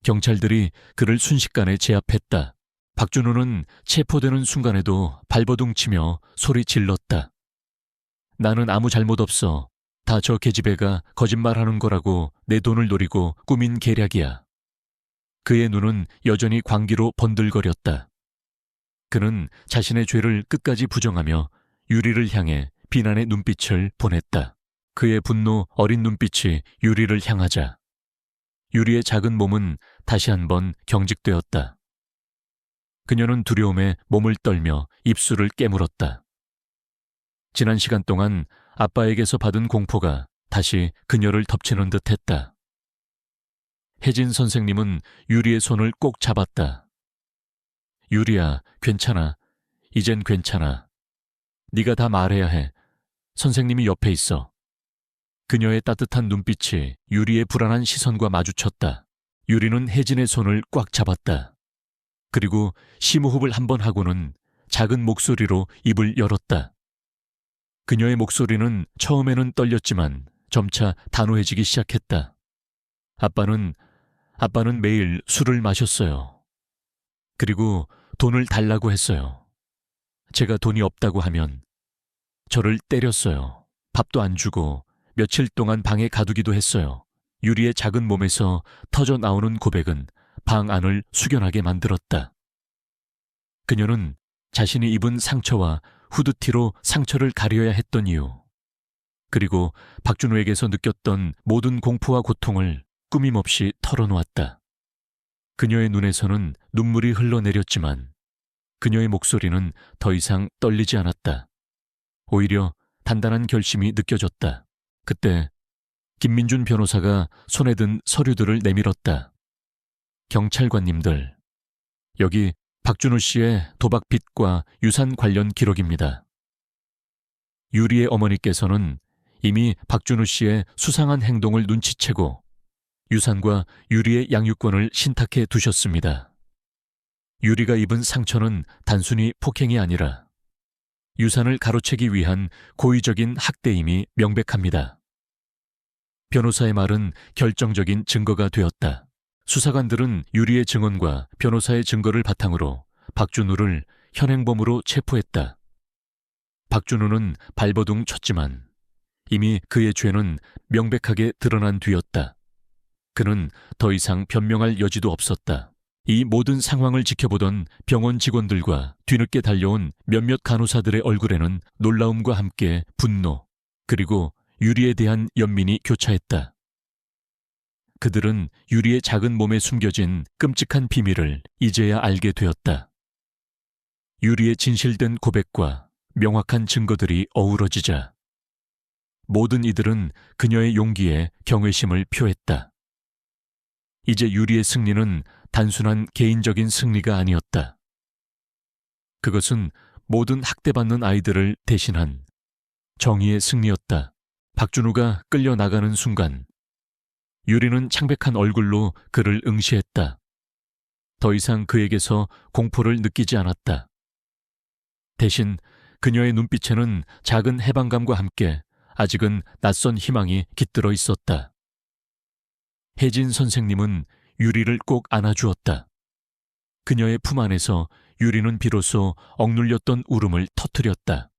경찰들이 그를 순식간에 제압했다. 박준우는 체포되는 순간에도 발버둥치며 소리 질렀다. 나는 아무 잘못 없어. 다 저 계집애가 거짓말하는 거라고 내 돈을 노리고 꾸민 계략이야. 그의 눈은 여전히 광기로 번들거렸다. 그는 자신의 죄를 끝까지 부정하며 유리를 향해 비난의 눈빛을 보냈다. 그의 분노 어린 눈빛이 유리를 향하자 유리의 작은 몸은 다시 한번 경직되었다. 그녀는 두려움에 몸을 떨며 입술을 깨물었다. 지난 시간 동안 아빠에게서 받은 공포가 다시 그녀를 덮치는 듯했다. 혜진 선생님은 유리의 손을 꼭 잡았다. 유리야, 괜찮아. 이젠 괜찮아. 네가 다 말해야 해. 선생님이 옆에 있어. 그녀의 따뜻한 눈빛이 유리의 불안한 시선과 마주쳤다. 유리는 혜진의 손을 꽉 잡았다. 그리고 심호흡을 한번 하고는 작은 목소리로 입을 열었다. 그녀의 목소리는 처음에는 떨렸지만 점차 단호해지기 시작했다. 아빠는 매일 술을 마셨어요. 그리고 돈을 달라고 했어요. 제가 돈이 없다고 하면 저를 때렸어요. 밥도 안 주고 며칠 동안 방에 가두기도 했어요. 유리의 작은 몸에서 터져 나오는 고백은 방 안을 숙연하게 만들었다. 그녀는 자신이 입은 상처와 후드티로 상처를 가려야 했던 이유, 그리고 박준호에게서 느꼈던 모든 공포와 고통을 꾸밈없이 털어놓았다. 그녀의 눈에서는 눈물이 흘러내렸지만 그녀의 목소리는 더 이상 떨리지 않았다. 오히려 단단한 결심이 느껴졌다. 그때 김민준 변호사가 손에 든 서류들을 내밀었다. 경찰관님들, 여기 박준호 씨의 도박 빚과 유산 관련 기록입니다. 유리의 어머니께서는 이미 박준호 씨의 수상한 행동을 눈치채고 유산과 유리의 양육권을 신탁해 두셨습니다. 유리가 입은 상처는 단순히 폭행이 아니라 유산을 가로채기 위한 고의적인 학대임이 명백합니다. 변호사의 말은 결정적인 증거가 되었다. 수사관들은 유리의 증언과 변호사의 증거를 바탕으로 박준우를 현행범으로 체포했다. 박준우는 발버둥 쳤지만 이미 그의 죄는 명백하게 드러난 뒤였다. 그는 더 이상 변명할 여지도 없었다. 이 모든 상황을 지켜보던 병원 직원들과 뒤늦게 달려온 몇몇 간호사들의 얼굴에는 놀라움과 함께 분노, 그리고 유리에 대한 연민이 교차했다. 그들은 유리의 작은 몸에 숨겨진 끔찍한 비밀을 이제야 알게 되었다. 유리의 진실된 고백과 명확한 증거들이 어우러지자 모든 이들은 그녀의 용기에 경외심을 표했다. 이제 유리의 승리는 단순한 개인적인 승리가 아니었다. 그것은 모든 학대받는 아이들을 대신한 정의의 승리였다. 박준우가 끌려나가는 순간 유리는 창백한 얼굴로 그를 응시했다. 더 이상 그에게서 공포를 느끼지 않았다. 대신 그녀의 눈빛에는 작은 해방감과 함께 아직은 낯선 희망이 깃들어 있었다. 혜진 선생님은 유리를 꼭 안아주었다. 그녀의 품 안에서 유리는 비로소 억눌렸던 울음을 터뜨렸다.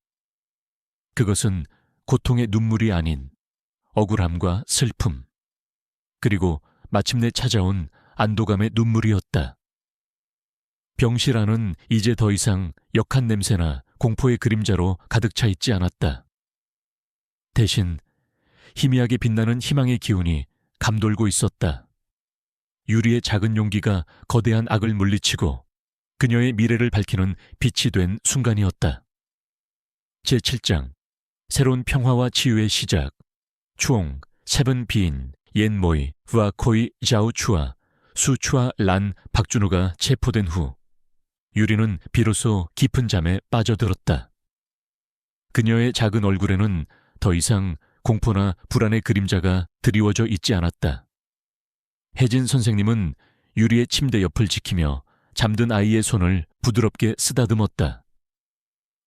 그것은 고통의 눈물이 아닌 억울함과 슬픔, 그리고 마침내 찾아온 안도감의 눈물이었다. 병실 안은 이제 더 이상 역한 냄새나 공포의 그림자로 가득 차 있지 않았다. 대신 희미하게 빛나는 희망의 기운이 감돌고 있었다. 유리의 작은 용기가 거대한 악을 물리치고 그녀의 미래를 밝히는 빛이 된 순간이었다. 제7장 새로운 평화와 치유의 시작. 추옹, 세븐 비인, 옌모이, 와코이, 자우추아, 수추아 란 박준호가 체포된 후 유리는 비로소 깊은 잠에 빠져들었다. 그녀의 작은 얼굴에는 더 이상 공포나 불안의 그림자가 드리워져 있지 않았다. 혜진 선생님은 유리의 침대 옆을 지키며 잠든 아이의 손을 부드럽게 쓰다듬었다.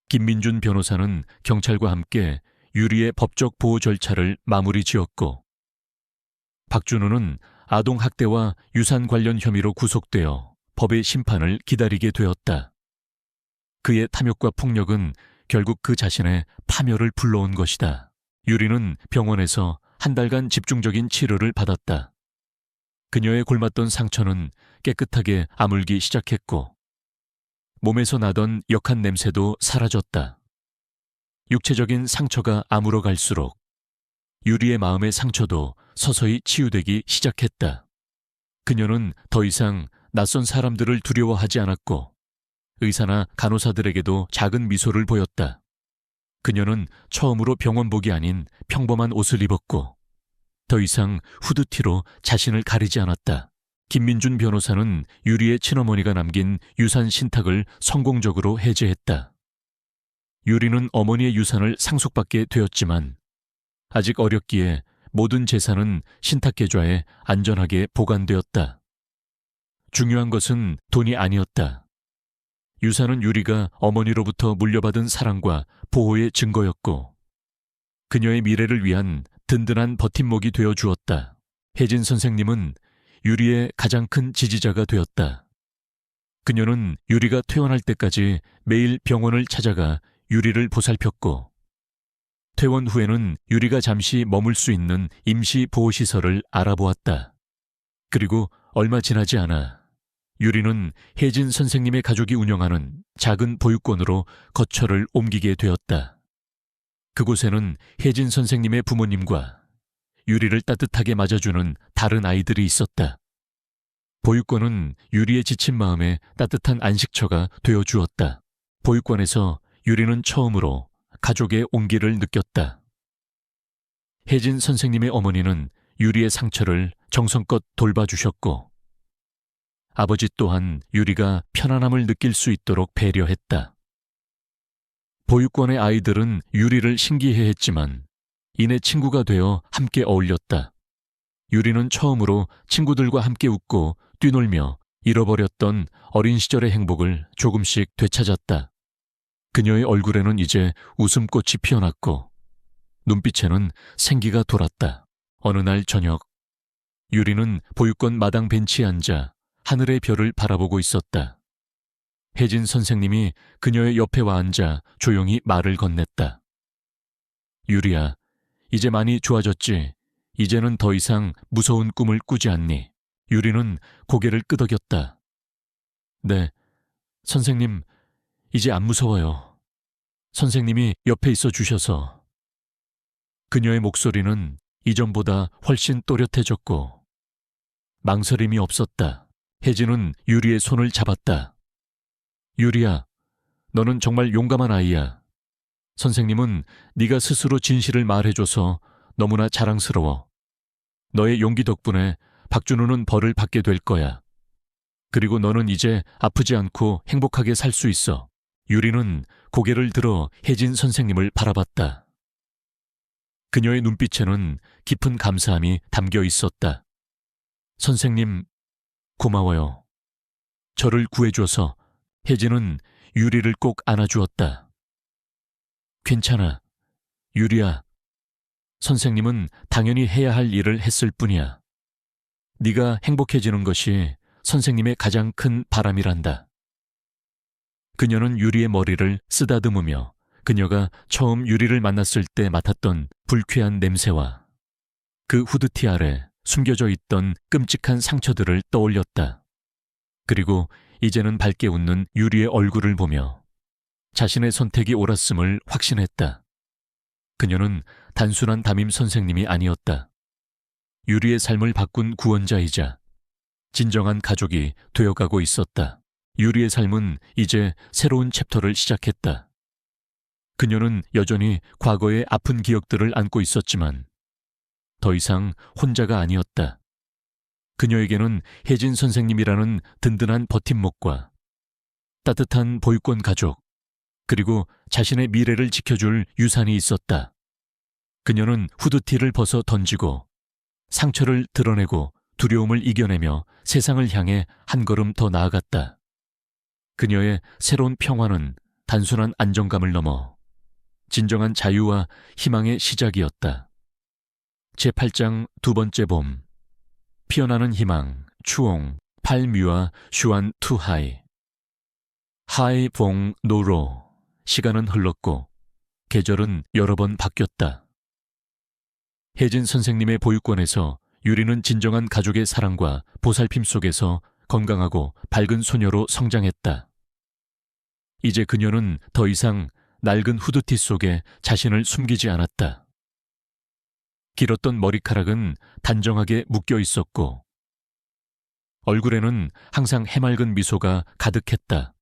김민준 변호사는 경찰과 함께 유리의 법적 보호 절차를 마무리 지었고 박준호는 아동학대와 유산 관련 혐의로 구속되어 법의 심판을 기다리게 되었다. 그의 탐욕과 폭력은 결국 그 자신의 파멸을 불러온 것이다. 유리는 병원에서 한 달간 집중적인 치료를 받았다. 그녀의 골맞던 상처는 깨끗하게 아물기 시작했고 몸에서 나던 역한 냄새도 사라졌다. 육체적인 상처가 아물어 갈수록 유리의 마음의 상처도 서서히 치유되기 시작했다. 그녀는 더 이상 낯선 사람들을 두려워하지 않았고 의사나 간호사들에게도 작은 미소를 보였다. 그녀는 처음으로 병원복이 아닌 평범한 옷을 입었고 더 이상 후드티로 자신을 가리지 않았다. 김민준 변호사는 유리의 친어머니가 남긴 유산 신탁을 성공적으로 해제했다. 유리는 어머니의 유산을 상속받게 되었지만 아직 어렸기에 모든 재산은 신탁계좌에 안전하게 보관되었다. 중요한 것은 돈이 아니었다. 유산은 유리가 어머니로부터 물려받은 사랑과 보호의 증거였고 그녀의 미래를 위한 든든한 버팀목이 되어 주었다. 혜진 선생님은 유리의 가장 큰 지지자가 되었다. 그녀는 유리가 퇴원할 때까지 매일 병원을 찾아가 유리를 보살폈고 퇴원 후에는 유리가 잠시 머물 수 있는 임시 보호시설을 알아보았다. 그리고 얼마 지나지 않아 유리는 혜진 선생님의 가족이 운영하는 작은 보육원으로 거처를 옮기게 되었다. 그곳에는 혜진 선생님의 부모님과 유리를 따뜻하게 맞아주는 다른 아이들이 있었다. 보육원은 유리의 지친 마음에 따뜻한 안식처가 되어주었다. 보육원에서 유리는 처음으로 가족의 온기를 느꼈다. 혜진 선생님의 어머니는 유리의 상처를 정성껏 돌봐주셨고, 아버지 또한 유리가 편안함을 느낄 수 있도록 배려했다. 보육원의 아이들은 유리를 신기해했지만 이내 친구가 되어 함께 어울렸다. 유리는 처음으로 친구들과 함께 웃고 뛰놀며 잃어버렸던 어린 시절의 행복을 조금씩 되찾았다. 그녀의 얼굴에는 이제 웃음꽃이 피어났고 눈빛에는 생기가 돌았다. 어느 날 저녁, 유리는 보육원 마당 벤치에 앉아 하늘의 별을 바라보고 있었다. 혜진 선생님이 그녀의 옆에 와 앉아 조용히 말을 건넸다. 유리야, 이제 많이 좋아졌지? 이제는 더 이상 무서운 꿈을 꾸지 않니? 유리는 고개를 끄덕였다. 네, 선생님, 이제 안 무서워요. 선생님이 옆에 있어 주셔서. 그녀의 목소리는 이전보다 훨씬 또렷해졌고 망설임이 없었다. 혜진은 유리의 손을 잡았다. 유리야, 너는 정말 용감한 아이야. 선생님은 네가 스스로 진실을 말해줘서 너무나 자랑스러워. 너의 용기 덕분에 박준우는 벌을 받게 될 거야. 그리고 너는 이제 아프지 않고 행복하게 살 수 있어. 유리는 고개를 들어 혜진 선생님을 바라봤다. 그녀의 눈빛에는 깊은 감사함이 담겨 있었다. 선생님, 고마워요. 저를 구해줘서. 혜진은 유리를 꼭 안아주었다. 괜찮아, 유리야. 선생님은 당연히 해야 할 일을 했을 뿐이야. 네가 행복해지는 것이 선생님의 가장 큰 바람이란다. 그녀는 유리의 머리를 쓰다듬으며 그녀가 처음 유리를 만났을 때 맡았던 불쾌한 냄새와 그 후드티 아래 숨겨져 있던 끔찍한 상처들을 떠올렸다. 그리고 이제는 밝게 웃는 유리의 얼굴을 보며 자신의 선택이 옳았음을 확신했다. 그녀는 단순한 담임 선생님이 아니었다. 유리의 삶을 바꾼 구원자이자 진정한 가족이 되어가고 있었다. 유리의 삶은 이제 새로운 챕터를 시작했다. 그녀는 여전히 과거의 아픈 기억들을 안고 있었지만 더 이상 혼자가 아니었다. 그녀에게는 혜진 선생님이라는 든든한 버팀목과 따뜻한 보육원 가족, 그리고 자신의 미래를 지켜줄 유산이 있었다. 그녀는 후드티를 벗어 던지고 상처를 드러내고 두려움을 이겨내며 세상을 향해 한 걸음 더 나아갔다. 그녀의 새로운 평화는 단순한 안정감을 넘어 진정한 자유와 희망의 시작이었다. 제8장 두 번째 봄. 피어나는 희망, 추옹, 팔뮤와 슈안 투하이. 하이 봉 노로. 시간은 흘렀고 계절은 여러 번 바뀌었다. 혜진 선생님의 보육원에서 유리는 진정한 가족의 사랑과 보살핌 속에서 건강하고 밝은 소녀로 성장했다. 이제 그녀는 더 이상 낡은 후드티 속에 자신을 숨기지 않았다. 길었던 머리카락은 단정하게 묶여 있었고 얼굴에는 항상 해맑은 미소가 가득했다.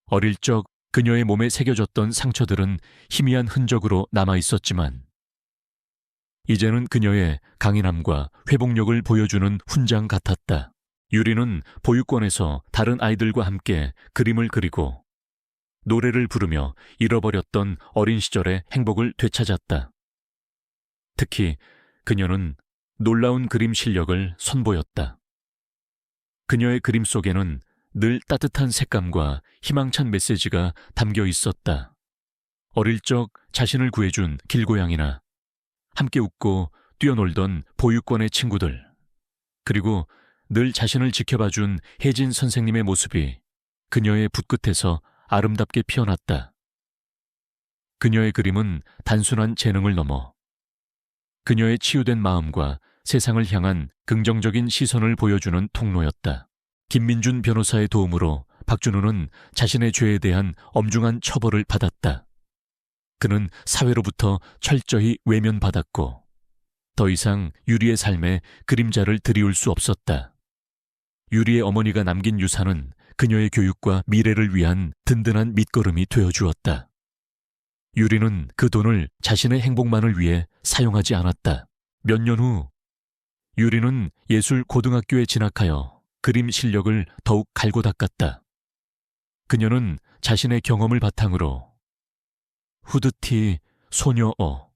어릴 적 그녀의 몸에 새겨졌던 상처들은 희미한 흔적으로 남아 있었지만 이제는 그녀의 강인함과 회복력을 보여주는 훈장 같았다. 유리는 보육원에서 다른 아이들과 함께 그림을 그리고 노래를 부르며 잃어버렸던 어린 시절의 행복을 되찾았다. 특히 그녀는 놀라운 그림 실력을 선보였다. 그녀의 그림 속에는 늘 따뜻한 색감과 희망찬 메시지가 담겨 있었다. 어릴 적 자신을 구해준 길고양이나 함께 웃고 뛰어놀던 보육원의 친구들, 그리고 늘 자신을 지켜봐준 혜진 선생님의 모습이 그녀의 붓끝에서 아름답게 피어났다. 그녀의 그림은 단순한 재능을 넘어 그녀의 치유된 마음과 세상을 향한 긍정적인 시선을 보여주는 통로였다. 김민준 변호사의 도움으로 박준호는 자신의 죄에 대한 엄중한 처벌을 받았다. 그는 사회로부터 철저히 외면받았고 더 이상 유리의 삶에 그림자를 드리울 수 없었다. 유리의 어머니가 남긴 유산은 그녀의 교육과 미래를 위한 든든한 밑거름이 되어주었다. 유리는 그 돈을 자신의 행복만을 위해 사용하지 않았다. 몇 년 후 유리는 예술 고등학교에 진학하여 그림 실력을 더욱 갈고 닦았다. 그녀는 자신의 경험을 바탕으로 후드티 소녀어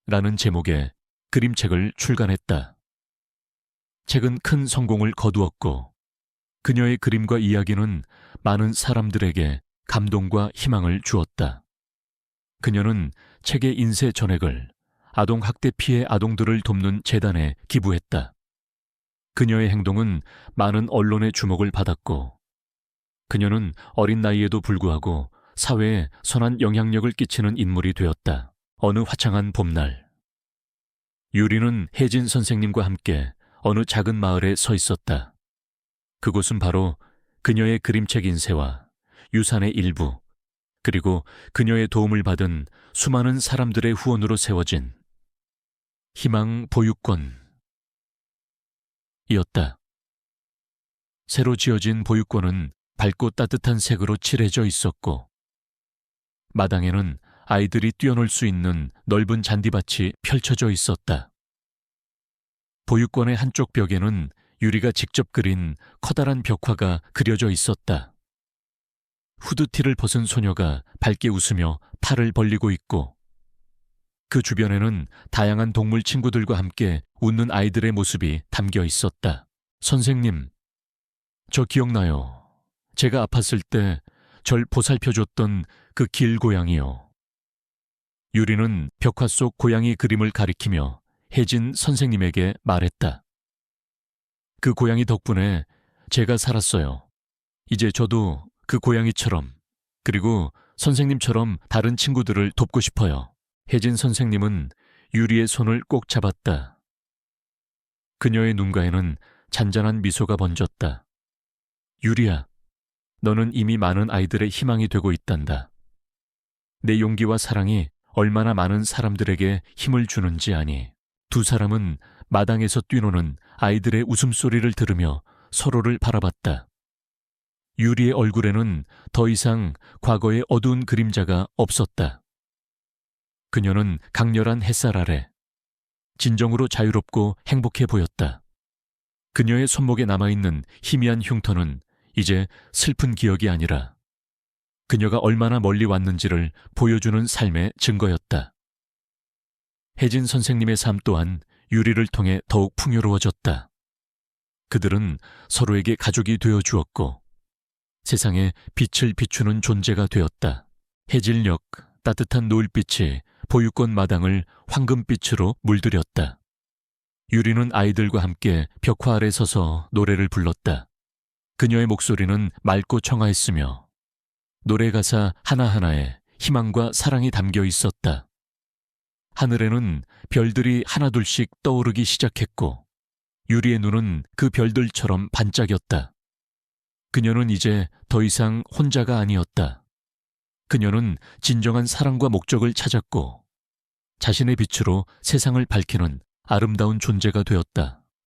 라는 제목의 그림책을 출간했다. 책은 큰 성공을 거두었고 그녀의 그림과 이야기는 많은 사람들에게 감동과 희망을 주었다. 그녀는 책의 인쇄 전액을 아동학대 피해 아동들을 돕는 재단에 기부했다. 그녀의 행동은 많은 언론의 주목을 받았고 그녀는 어린 나이에도 불구하고 사회에 선한 영향력을 끼치는 인물이 되었다. 어느 화창한 봄날 유리는 혜진 선생님과 함께 어느 작은 마을에 서 있었다. 그곳은 바로 그녀의 그림책 인쇄와 유산의 일부 그리고 그녀의 도움을 받은 수많은 사람들의 후원으로 세워진 희망 보육원이었다. 새로 지어진 보육원은 밝고 따뜻한 색으로 칠해져 있었고 마당에는 아이들이 뛰어놀 수 있는 넓은 잔디밭이 펼쳐져 있었다. 보육원의 한쪽 벽에는 유리가 직접 그린 커다란 벽화가 그려져 있었다. 후드티를 벗은 소녀가 밝게 웃으며 팔을 벌리고 있고 그 주변에는 다양한 동물 친구들과 함께 웃는 아이들의 모습이 담겨 있었다. 선생님, 저 기억나요. 제가 아팠을 때 절 보살펴줬던 그 길고양이요. 유리는 벽화 속 고양이 그림을 가리키며 혜진 선생님에게 말했다. 그 고양이 덕분에 제가 살았어요. 이제 저도 그 고양이처럼 그리고 선생님처럼 다른 친구들을 돕고 싶어요. 혜진 선생님은 유리의 손을 꼭 잡았다. 그녀의 눈가에는 잔잔한 미소가 번졌다. 유리야, 너는 이미 많은 아이들의 희망이 되고 있단다. 내 용기와 사랑이 얼마나 많은 사람들에게 힘을 주는지 아니. 두 사람은 마당에서 뛰노는 아이들의 웃음소리를 들으며 서로를 바라봤다. 유리의 얼굴에는 더 이상 과거의 어두운 그림자가 없었다. 그녀는 강렬한 햇살 아래 진정으로 자유롭고 행복해 보였다. 그녀의 손목에 남아있는 희미한 흉터는 이제 슬픈 기억이 아니라 그녀가 얼마나 멀리 왔는지를 보여주는 삶의 증거였다. 혜진 선생님의 삶 또한 유리를 통해 더욱 풍요로워졌다. 그들은 서로에게 가족이 되어 주었고 세상에 빛을 비추는 존재가 되었다. 해질녘 따뜻한 노을빛이 보육원 마당을 황금빛으로 물들였다. 유리는 아이들과 함께 벽화 아래 서서 노래를 불렀다. 그녀의 목소리는 맑고 청아했으며 노래 가사 하나하나에 희망과 사랑이 담겨 있었다. 하늘에는 별들이 하나둘씩 떠오르기 시작했고 유리의 눈은 그 별들처럼 반짝였다. 그녀는 이제 더 이상 혼자가 아니었다. 그녀는 진정한 사랑과 목적을 찾았고 자신의 빛으로 세상을 밝히는 아름다운 존재가 되었다.